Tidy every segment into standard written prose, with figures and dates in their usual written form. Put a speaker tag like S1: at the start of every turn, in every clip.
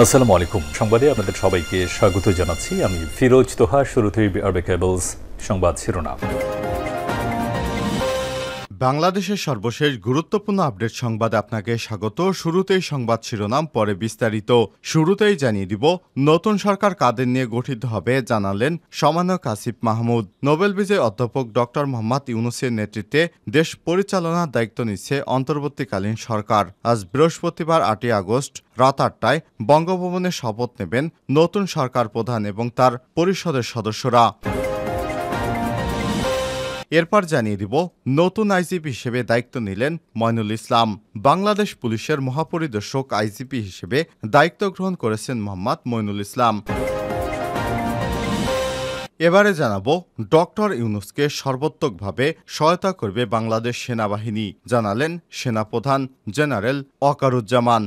S1: আসসালামু আলাইকুম। সংবাদে আপনাদের সবাইকে স্বাগত জানাচ্ছি। আমি ফিরোজ তোহা। শুরুতেই আরবে কেবলস সংবাদ শিরোনাম।
S2: বাংলাদেশের সর্বশেষ গুরুত্বপূর্ণ আপডেট সংবাদে আপনাকে স্বাগত। শুরুতেই সংবাদ শিরোনাম, পরে বিস্তারিত। শুরুতেই জানিয়ে দিব, নতুন সরকার কাদের নিয়ে গঠিত হবে জানালেন সমন্বয়ক আসিফ মাহমুদ। নোবেল বিজয়ী অধ্যাপক ডক্টর মোহাম্মদ ইউনূসের নেতৃত্বে দেশ পরিচালনার দায়িত্ব নিচ্ছে অন্তর্বর্তীকালীন সরকার। আজ বৃহস্পতিবার ৮ই আগস্ট রাত ৮টায় বঙ্গভবনে শপথ নেবেন নতুন সরকার প্রধান এবং তার পরিষদের সদস্যরা। এরপর জানিয়ে দিব, নতুন আইজিপি হিসেবে দায়িত্ব নিলেন মইনুল ইসলাম। বাংলাদেশ পুলিশের মহাপরিদর্শক আইজিপি হিসেবে দায়িত্ব গ্রহণ করেছেন মোহাম্মদ মইনুল ইসলাম। এবারে জানাবো, ডক্টর ইউনূসকে সর্বাত্মকভাবে সহায়তা করবে বাংলাদেশ সেনাবাহিনী, জানালেন সেনাপ্রধান জেনারেল ওয়াকারুজ্জামান।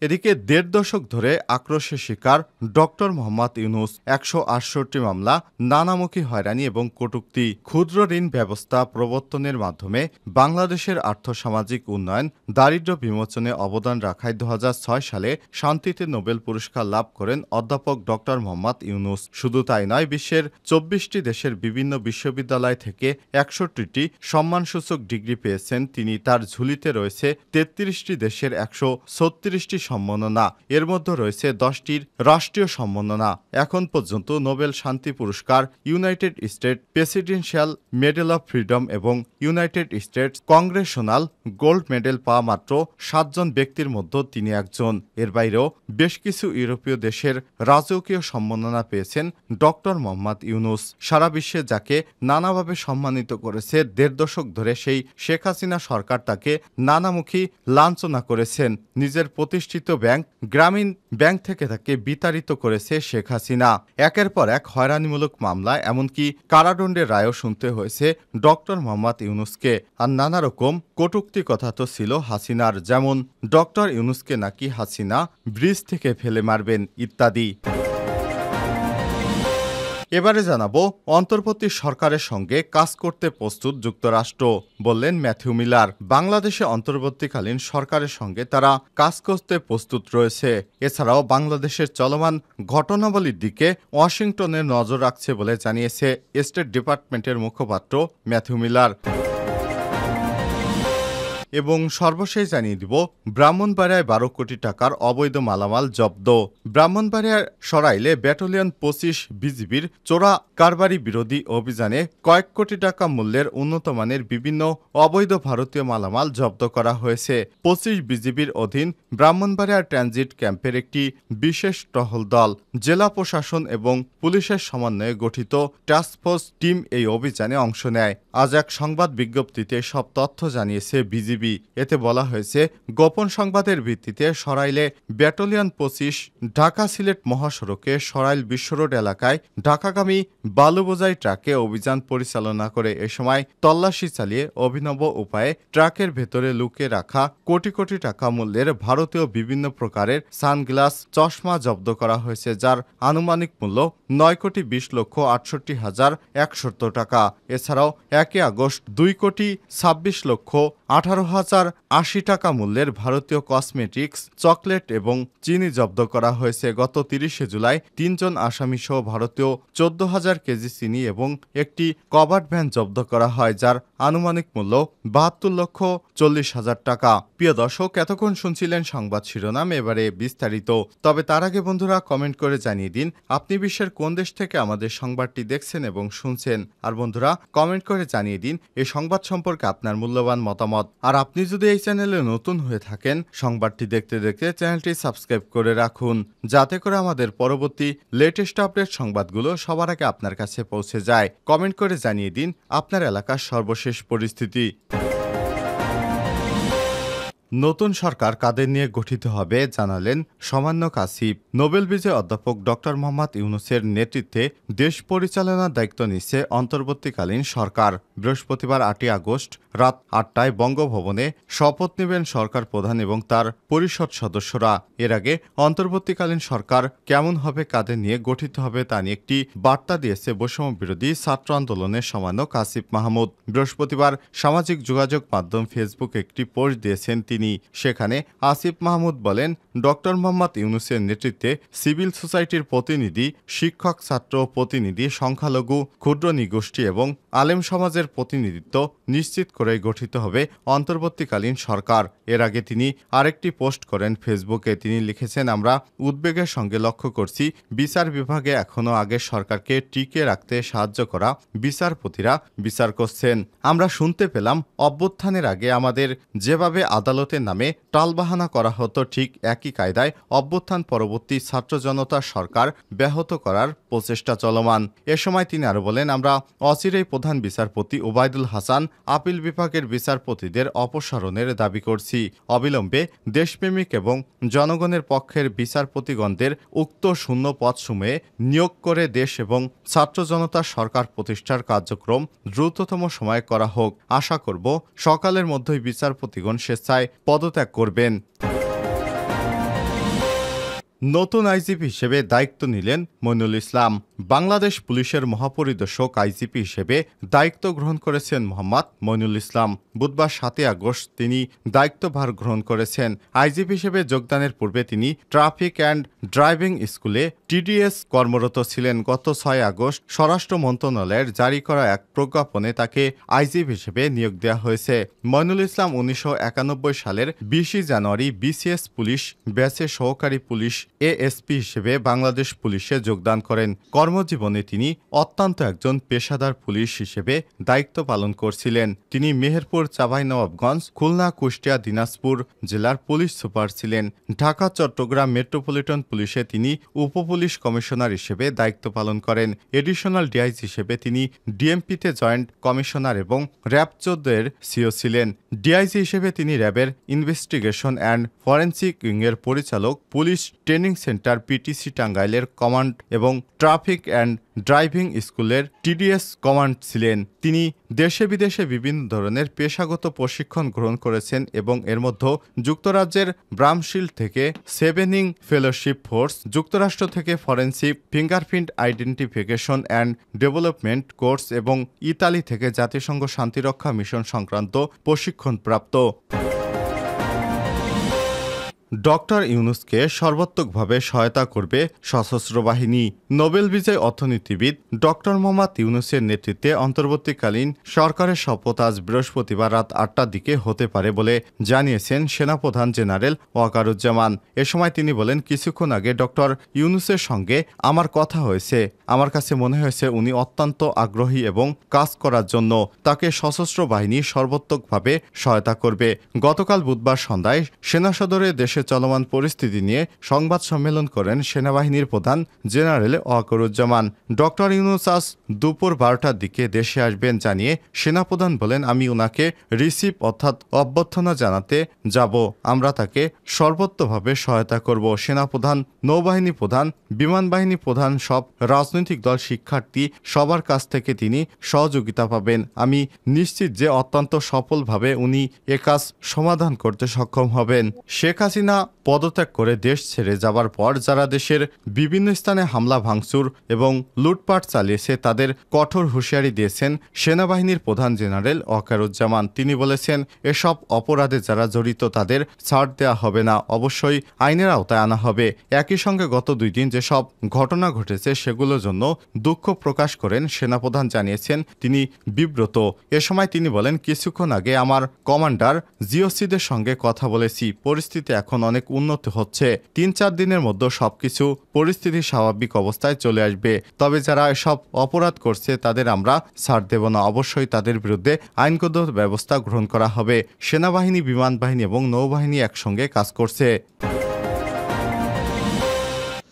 S2: এদিকে ১.৫ দশক ধরে আক্রোশের শিকার ডক্টর মোহাম্মদ ইউনূস। ১৬৮ মামলা, নানামুখী হয়রানি এবং কটূক্তি। ক্ষুদ্র ঋণ ব্যবস্থা প্রবর্তনের মাধ্যমে বাংলাদেশের আর্থসামাজিক উন্নয়ন, দারিদ্র্য বিমোচনে অবদান রাখায় ২০০৬ সালে শান্তিতে নোবেল পুরস্কার লাভ করেন অধ্যাপক ডক্টর মোহাম্মদ ইউনূস। শুধু তাই নয়, বিশ্বের ২৪টি দেশের বিভিন্ন বিশ্ববিদ্যালয় থেকে ৬১টি সম্মানসূচক ডিগ্রি পেয়েছেন তিনি। তার ঝুলিতে রয়েছে ৩৩টি দেশের ১৩৬টি সম্মাননা। এর মধ্যে রয়েছে 10টির রাষ্ট্রীয় সম্মাননা। এখন পর্যন্ত নোবেল শান্তি পুরস্কার, United State Presidential Medal of Freedom এবং United States Congressional Gold Medal পাওয়া মাত্র 7 জন ব্যক্তির মধ্যে তিনি একজন। এর বাইরেও বেশ কিছু ইউরোপীয় দেশের রাজকীয় সম্মাননা পেয়েছেন ডক্টর মোহাম্মদ ইউনূস। সারা বিশ্বে যাকে নানাভাবে সম্মানিত করেছে ১.৫ দশক ধরে সেই শেখ হাসিনা সরকার তাকে নানামুখী লাঞ্ছনা করেছেন। নিজের প্রতিষ্ঠিত ব্যাংক গ্রামীণ ব্যাংক থেকে তাকে বিতাড়িত করেছে শেখ হাসিনা। একের পর এক হয়রানিমূলক মামলা, এমনকি কারাদণ্ডের রায়ও শুনতে হয়েছে ডক্টর মোহাম্মদ ইউনূসকে। আর নানা রকম কটূক্তি কথা তো ছিল হাসিনার, যেমন ডক্টর ইউনূসকে নাকি হাসিনা ব্রিজ থেকে ফেলে মারবেন ইত্যাদি। এবারে জানাবো, অন্তর্বর্তী সরকারের সঙ্গে কাজ করতে প্রস্তুত যুক্তরাষ্ট্র, বললেন ম্যাথিউ মিলার। বাংলাদেশে অন্তর্বর্তীকালীন সরকারের সঙ্গে তারা কাজ করতে প্রস্তুত রয়েছে। এছাড়াও বাংলাদেশের চলমান ঘটনাবলীর দিকে ওয়াশিংটনের নজর রাখছে বলে জানিয়েছে স্টেট ডিপার্টমেন্টের মুখপাত্র ম্যাথিউ মিলার। এবং সর্বশেষ জানিয়ে দিব, ব্রাহ্মণবাড়িয়ায় ১২ কোটি টাকার অবৈধ মালামাল জব্দ। ব্রাহ্মণবাড়িয়ার সরাইলে ব্যাটালিয়ন ২৫ বিজিবির চোরা কারবারি বিরোধী অভিযানে কয়েক কোটি টাকা মূল্যের উন্নতমানের বিভিন্ন অবৈধ ভারতীয় মালামাল জব্দ করা হয়েছে। ২৫ বিজিবির অধীন ব্রাহ্মণবাড়িয়ার ট্রানজিট ক্যাম্পের একটি বিশেষ টহল দল, জেলা প্রশাসন এবং পুলিশের সমন্বয়ে গঠিত টাস্কফোর্স টিম এই অভিযানে অংশ নেয়। আজ এক সংবাদ বিজ্ঞপ্তিতে সব তথ্য জানিয়েছে বিজিবি। এতে বলা হয়েছে, গোপন সংবাদের ভিত্তিতে সরাইলে ব্যাটালিয়ন ২৫ ঢাকা সিলেট মহাসড়কে সরাইল বিশ্বরোড এলাকায় ঢাকাগামী বালুবোঝাই ট্রাকে অভিযান পরিচালনা করে। এ সময় তল্লাশি চালিয়ে অভিনব উপায়ে ট্রাকের ভেতরে লুকিয়ে রাখা কোটি কোটি টাকা মূল্যের ভারতীয় বিভিন্ন প্রকারের সানগ্লাস, চশমা জব্দ করা হয়েছে, যার আনুমানিক মূল্য ৯,২০,৬৮,১৭০ টাকা। এছাড়াও ১ আগস্ট ২,২৬,১৮,০৮০ টাকা মূল্যের ভারতীয় কসমেটিক্স, চকলেট এবং চিনি জব্দ করা হয়েছে। গত ৩০ জুলাই ৩ জন আসামিসহ ভারতীয় ১৪,০০০ কেজি চিনি এবং একটি কভার্ড ভ্যান জব্দ করা হয়, যার আনুমানিক মূল্য ৭২,৪০,০০০ টাকা। প্রিয় দর্শক, এতক্ষণ শুনছিলেন সংবাদ শিরোনাম, এবারে বিস্তারিত। তবে তার আগে বন্ধুরা, কমেন্ট করে জানিয়ে দিন আপনি বিশ্বের কোন দেশ থেকে আমাদের সংবাদটি দেখছেন এবং শুনছেন। আর বন্ধুরা, কমেন্ট করে জানিয়ে দিন এই সংবাদ সম্পর্কে আপনার মূল্যবান মতামত। আর আপনি যদি এই চ্যানেলে নতুন হয়ে থাকেন, সংবাদটি দেখতে দেখতে চ্যানেলটি সাবস্ক্রাইব করে রাখুন, যাতে করে আমাদের পরবর্তী লেটেস্ট আপডেট সংবাদগুলো সবার আগে আপনার কাছে পৌঁছে যায়। কমেন্ট করে জানিয়ে দিন আপনার এলাকার সর্বশেষ পরিস্থিতি। নতুন সরকার কাদের নিয়ে গঠিত হবে জানালেন সমন্বয়ক আসিফ। নোবেল বিজয়ী অধ্যাপক ডক্টর মোহাম্মদ ইউনূসের নেতৃত্বে দেশ পরিচালনার দায়িত্ব নিচ্ছে অন্তর্বর্তীকালীন সরকার। বৃহস্পতিবার ৮ই আগস্ট রাত ৮টায় বঙ্গভবনে শপথ নেবেন সরকার প্রধান এবং তার পরিষদ সদস্যরা। এর আগে অন্তর্বর্তীকালীন সরকার কেমন হবে, কাদের নিয়ে গঠিত হবে তা নিয়ে একটি বার্তা দিয়েছে বৈষম্য বিরোধী ছাত্র আন্দোলনের সমন্বয়ক আসিফ মাহমুদ। বৃহস্পতিবার সামাজিক যোগাযোগ মাধ্যম ফেসবুকে একটি পোস্ট দিয়েছেন তিনি। তিনি। সেখানে আসিফ মাহমুদ বলেন, ডক্টর মোহাম্মদ ইউনূসের নেতৃত্বে সিভিল সোসাইটির প্রতিনিধি, শিক্ষক, ছাত্র প্রতিনিধি, সংখ্যালঘু, ক্ষুদ্র নৃগোষ্ঠী এবং আলেম সমাজের প্রতিনিধিত্ব নিশ্চিত করে গঠিত হবে অন্তর্বর্তীকালীন সরকার। এর আগে তিনি আরেকটি পোস্ট করেন ফেসবুকে। তিনি লিখেছেন, আমরা উদ্বেগের সঙ্গে লক্ষ্য করছি বিচার বিভাগে এখনও আগের সরকারকে টিকে রাখতে সাহায্য করা বিচারপতিরা বিচার করছেন। আমরা শুনতে পেলাম অভ্যুত্থানের আগে আমাদের যেভাবে আদালতের নামে টালবাহানা করা হতো, ঠিক একই কায়দায় অভ্যুত্থান পরবর্তী ছাত্র জনতার সরকার ব্যাহত করার প্রচেষ্টা চলমান। এ সময় তিনি আরও বলেন, আমরা অচিরেই প্রধান বিচারপতি ওবায়দুল হাসান, আপিল বিভাগের বিচারপতিদের অপসারণের দাবি করছি। অবিলম্বে দেশপ্রেমিক এবং জনগণের পক্ষের বিচারপতিগণদের উক্ত শূন্য পদসমূহে নিয়োগ করে দেশ এবং ছাত্র জনতার সরকার প্রতিষ্ঠার কার্যক্রম দ্রুততম সময়ে করা হোক। আশা করব সকালের মধ্যেই বিচারপতিগণ স্বেচ্ছায় পদত্যাগ করবেন। নতুন আইজিপি হিসেবে দায়িত্ব নিলেন মইনুল ইসলাম। বাংলাদেশ পুলিশের মহাপরিদর্শক আইজিপি হিসেবে দায়িত্ব গ্রহণ করেছেন মোহাম্মদ মইনুল ইসলাম। বুধবার 7 আগস্ট তিনি দায়িত্বভার গ্রহণ করেছেন। আইজিপি হিসেবে যোগদানের পূর্বে তিনি ট্রাফিক অ্যান্ড ড্রাইভিং স্কুলে টিডিএস কর্মরত ছিলেন। গত 6 আগস্ট স্বরাষ্ট্র মন্ত্রণালয়ের জারি করা এক প্রজ্ঞাপনে তাকে আইজিপি হিসেবে নিয়োগ দেওয়া হয়েছে। মইনুল ইসলাম 1991 সালের 20 জানুয়ারি বিসিএস পুলিশ ব্যাচে সহকারী পুলিশ এএসপি হিসেবে বাংলাদেশ পুলিশে যোগদান করেন। কর্মজীবনে তিনি অত্যন্ত একজন পেশাদার পুলিশ হিসেবে দায়িত্ব পালন করছিলেন। তিনি মেহেরপুর, চাঁপাইনবাবগঞ্জ, খুলনা, কুষ্টিয়া, দিনাজপুর জেলার পুলিশ সুপার ছিলেন। ঢাকা, চট্টগ্রাম মেট্রোপলিটন পুলিশে তিনি উপপুলিশ কমিশনার হিসেবে দায়িত্ব পালন করেন। এডিশনাল ডিআইজি হিসেবে তিনি ডিএমপিতে জয়েন্ট কমিশনার এবং র্যাব 14 এর সিও ছিলেন। ডিআইজি হিসেবে তিনি র্যাবের ইনভেস্টিগেশন অ্যান্ড ফরেন্সিক উইংয়ের পরিচালক, পুলিশ ট্রেনিং সেন্টার পিটিসি টাঙ্গাইলের কমান্ড এবং ট্রাফিক অ্যান্ড ড্রাইভিং স্কুলের টিডিএস কমান্ড ছিলেন। তিনি দেশে বিদেশে বিভিন্ন ধরনের পেশাগত প্রশিক্ষণ গ্রহণ করেছেন এবং এর মধ্যে যুক্তরাজ্যের ব্রামশিল্ড থেকে সেভেনিং ফেলোশিপ ফোর্স, যুক্তরাষ্ট্র থেকে forensic fingerprint identification and development course এবং ইতালি থেকে জাতিসংঘ শান্তিরক্ষা মিশন সংক্রান্ত প্রশিক্ষণপ্রাপ্ত। ডক্টর ইউনূসকে সর্বাত্মকভাবে সহায়তা করবে সশস্ত্র বাহিনী। নোবেল বিজয়ী অর্থনীতিবিদ ডক্টর মোহাম্মদ ইউনূসের নেতৃত্বে অন্তর্বর্তীকালীন সরকারের শপথ আজ বৃহস্পতিবার রাত 8টার দিকে হতে পারে বলে জানিয়েছেন সেনাপ্রধান জেনারেল ওয়াকারুজ্জামান। এ সময় তিনি বলেন, কিছুক্ষণ আগে ডক্টর ইউনূসের সঙ্গে আমার কথা হয়েছে। আমার কাছে মনে হয়েছে উনি অত্যন্ত আগ্রহী এবং কাজ করার জন্য তাকে সশস্ত্র বাহিনী সর্বাত্মকভাবে সহায়তা করবে। গতকাল বুধবার সন্ধ্যায় সেনা সদরে দেশে চলমান পরিস্থিতি নিয়ে সংবাদ সম্মেলন করেন সেনাবাহিনীর প্রধান জেনারেল ওয়াকারুজ্জামান। ডক্টর ইউনূস আজ দুপুর 12টার দিকে দেশে আসবেন জানিয়ে সেনাপ্রধান বলেন, আমি উনাকে রিসিভ অর্থাৎ অভ্যর্থনা জানাতে যাব। আমরা তাকে সর্বোত্তভাবে সহায়তা করব। সেনাপ্রধান, নৌবাহিনী প্রধান, বিমান বাহিনী প্রধান, সব রাজনৈতিক দল, শিক্ষার্থী সবার কাছ থেকে তিনি সহযোগিতা পাবেন। আমি নিশ্চিত যে অত্যন্ত সফলভাবে উনি এ কাজ সমাধান করতে সক্ষম হবেন। শেখ হাসিনা পদত্যাগ করে দেশ ছেড়ে যাবার পর যারা দেশের বিভিন্ন স্থানে হামলা, ভাঙচুর এবং লুটপাট চালিয়েছে তাদের কঠোর হুঁশিয়ারি দিয়েছেন সেনাবাহিনীর প্রধান জেনারেল ওয়াকারুজ্জামান। তিনি বলেছেন, এসব অপরাধে যারা জড়িত তাদের ছাড় দেওয়া হবে না, অবশ্যই আইনের আওতায় আনা হবে। একই সঙ্গে গত 2 দিন যেসব ঘটনা ঘটেছে সেগুলোর জন্য দুঃখ প্রকাশ করেন সেনাপ্রধান জানিয়েছেন তিনি বিব্রত। এ সময় তিনি বলেন, কিছুক্ষণ আগে আমার কমান্ডার জিওসিদের সঙ্গে কথা বলেছি। পরিস্থিতি এখন অনেক উন্নত হচ্ছে। 3-4 দিনের মধ্যে সবকিছু পরিস্থিতি স্বাভাবিক অবস্থায় চলে আসবে। তবে যারা এসব অপরাধ করছে তাদের আমরা ছাড় দেব না, অবশ্যই তাদের বিরুদ্ধে আইনগত ব্যবস্থা গ্রহণ করা হবে। সেনাবাহিনী, বিমান বাহিনী এবং নৌবাহিনী একসঙ্গে কাজ করছে।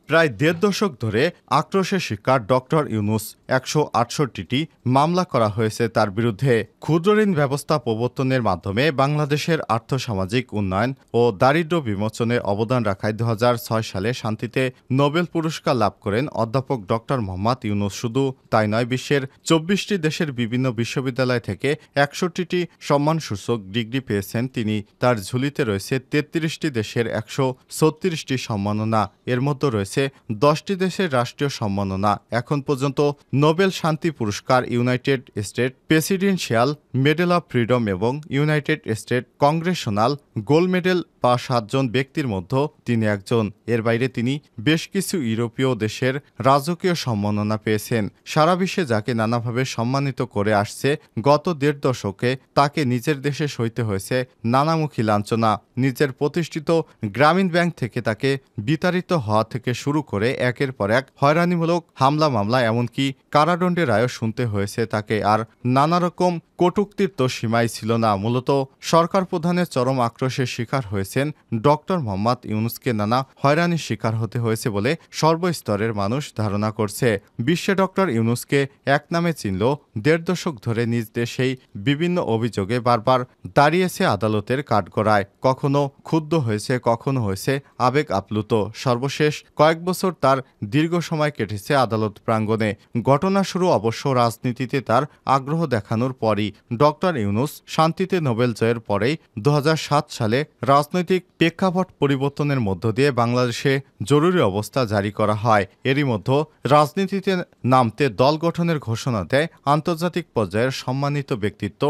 S2: প্রায় 1.5 দশক ধরে আক্রোশের শিকার ডক্টর ইউনূস। 168টি মামলা করা হয়েছে তার বিরুদ্ধে। ক্ষুদ্র ঋণ ব্যবস্থা প্রবর্তনের মাধ্যমে বাংলাদেশের আর্থসামাজিক উন্নয়ন ও দারিদ্র্য বিমোচনে অবদান রাখায় 2006 সালে শান্তিতে নোবেল পুরস্কার লাভ করেন অধ্যাপক ডক্টর মোহাম্মদ ইউনূস। শুধু তাই নয়, বিশ্বের 24টি দেশের বিভিন্ন বিশ্ববিদ্যালয় থেকে 61টি সম্মানসূচক ডিগ্রি পেয়েছেন তিনি। তার ঝুলিতে রয়েছে 33টি দেশের 136টি সম্মাননা। এর মধ্যে রয়েছে হয়েছে 10টি দেশের রাষ্ট্রীয় সম্মাননা। এখন পর্যন্ত নোবেল শান্তি পুরস্কার, United State Presidential Medal of Freedom এবং United State Congressional Gold Medal পাওয়া 7 জন ব্যক্তির মধ্যে তিনি একজন। এর বাইরে তিনি বেশ কিছু ইউরোপীয় দেশের রাজকীয় সম্মাননা পেয়েছেন। সারা বিশ্বে যাকে নানাভাবে সম্মানিত করে আসছে গত 1.5 দশকে, তাকে নিজের দেশে সইতে হয়েছে নানামুখী লাঞ্ছনা। নিজের প্রতিষ্ঠিত গ্রামীণ ব্যাংক থেকে তাকে বিতাড়িত হওয়া থেকে শুরু করে একের পর এক হয়রানিমূলক হামলা মামলা, এমনকি কারাদণ্ডের রায়ও শুনতে হয়েছে তাকে। আর নানা রকম কটূক্তির তো সীমাই ছিল না। মূলত সরকার প্রধানের চরম আক্রোশের শিকার হয়েছেন ডক্টর মোহাম্মদ ইউনূসকে। নানা হয়রানির শিকার হতে হয়েছে বলে সর্বস্তরের মানুষ ধারণা করছে। বিশ্বে ডক্টর ইউনূসকে এক নামে চিনল 1.5 দশক ধরে নিজ দেশেই বিভিন্ন অভিযোগে বারবার দাঁড়িয়েছে আদালতের কাঠগড়ায়। কখনো ক্ষুব্ধ হয়েছে, কখনো হয়েছে আবেগ আপ্লুত। সর্বশেষ কয়েক বছর তার দীর্ঘ সময় কেটেছে আদালত প্রাঙ্গণে। ঘটনা শুরু অবশ্য রাজনীতিতে তার আগ্রহ দেখানোর পরই। ডক্টর ইউনূস শান্তিতে নোবেল জয়ের পরেই 2007 সালে রাজনৈতিক প্রেক্ষাপট পরিবর্তনের মধ্য দিয়ে বাংলাদেশে জরুরি অবস্থা জারি করা হয়। এরই মধ্যে রাজনীতিতে নামতে দল গঠনের ঘোষণা দেয় আন্তর্জাতিক পর্যায়ের সম্মানিত ব্যক্তিত্ব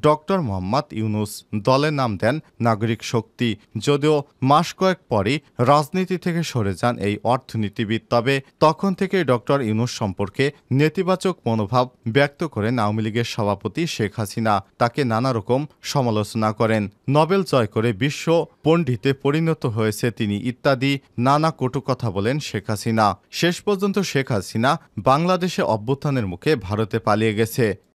S2: ডক্টর মোহাম্মদ ইউনূস। দলের নাম দেন নাগরিক শক্তি। যদিও মাস কয়েক পরই রাজনীতি থেকে সরে যান এই অর্থনীতিবিদ। তবে তখন থেকেই ডক্টর ইউনূস সম্পর্কে নেতিবাচক মনোভাব ব্যক্ত করেন আওয়ামী লীগের সভাপতি শেখ হাসিনা। তাকে নানা রকম সমালোচনা করেন। নোবেল জয় করে বিশ্ব পণ্ডিতে পরিণত হয়েছে তিনি, ইত্যাদি নানা কটু কথা বলেন শেখ হাসিনা। শেষ পর্যন্ত শেখ হাসিনা বাংলাদেশে অভ্যুত্থানের মুখে ভারতে পালিয়ে গেছে।